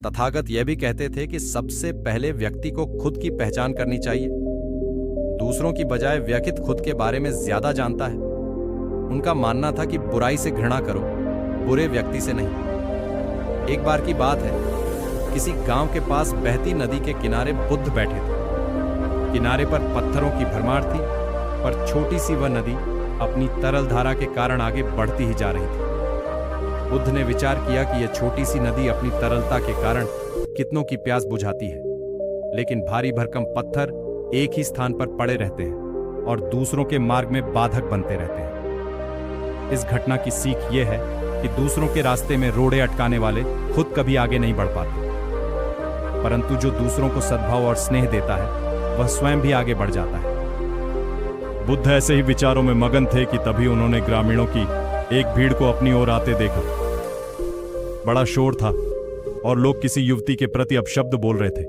तथागत यह भी कहते थे कि सबसे पहले व्यक्ति को खुद की पहचान करनी चाहिए। दूसरों की बजाय व्यक्ति खुद के बारे में ज्यादा जानता है। उनका मानना था कि बुराई से घृणा करो, बुरे व्यक्ति से नहीं। एक बार की बात है, किसी गांव के पास बहती नदी के किनारे बुद्ध बैठे थे। किनारे पर पत्थरों की भरमार थी, पर छोटी सी वह नदी अपनी तरल धारा के कारण आगे बढ़ती ही जा रही थी। बुद्ध ने विचार किया कि यह छोटी सी नदी अपनी तरलता के कारण कितनों की प्यास बुझाती है, लेकिन भारी भरकम पत्थर एक ही स्थान पर पड़े रहते हैं और दूसरों के मार्ग में बाधक बनते रहते हैं। इस घटना की सीख यह है कि दूसरों के रास्ते में रोड़े अटकाने वाले खुद कभी आगे नहीं बढ़ पाते, परंतु जो दूसरों को सद्भाव और स्नेह देता है वह स्वयं भी आगे बढ़ जाता है। बुद्ध ऐसे ही विचारों में मगन थे कि तभी उन्होंने ग्रामीणों की एक भीड़ को अपनी ओर आते देखा। बड़ा शोर था और लोग किसी युवती के प्रति अपशब्द बोल रहे थे।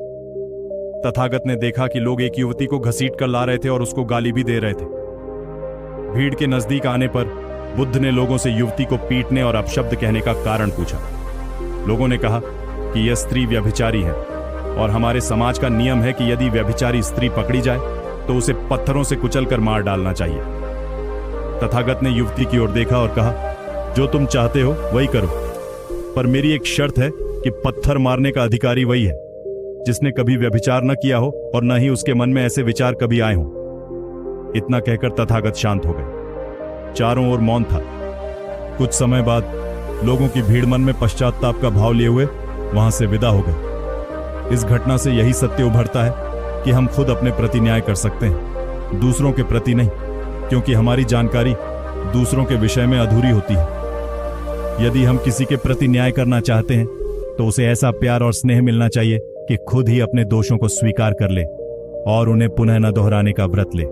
तथागत ने देखा कि लोग एक युवती को घसीट कर ला रहे थे और उसको गाली भी दे रहे थे। भीड़ के नजदीक आने पर बुद्ध ने लोगों से युवती को पीटने और अपशब्द कहने का कारण पूछा। लोगों ने कहा कि यह स्त्री व्यभिचारी है और हमारे समाज का नियम है कि यदि व्यभिचारी स्त्री पकड़ी जाए तो उसे पत्थरों से कुचलकर मार डालना चाहिए। तथागत ने युवती की ओर देखा और कहा, जो तुम चाहते हो वही करो, पर मेरी एक शर्त है कि पत्थर मारने का अधिकारी वही है जिसने कभी व्यभिचार न किया हो और न ही उसके मन में ऐसे विचार कभी आए हों। इतना कहकर तथागत शांत हो गए। चारों ओर मौन था। कुछ समय बाद लोगों की भीड़ मन में पश्चाताप का भाव लिए हुए वहां से विदा हो गए। इस घटना से यही सत्य उभरता है कि हम खुद अपने प्रति न्याय कर सकते हैं, दूसरों के प्रति नहीं, क्योंकि हमारी जानकारी दूसरों के विषय में अधूरी होती है। यदि हम किसी के प्रति न्याय करना चाहते हैं तो उसे ऐसा प्यार और स्नेह मिलना चाहिए कि खुद ही अपने दोषों को स्वीकार कर ले और उन्हें पुनः न दोहराने का व्रत ले।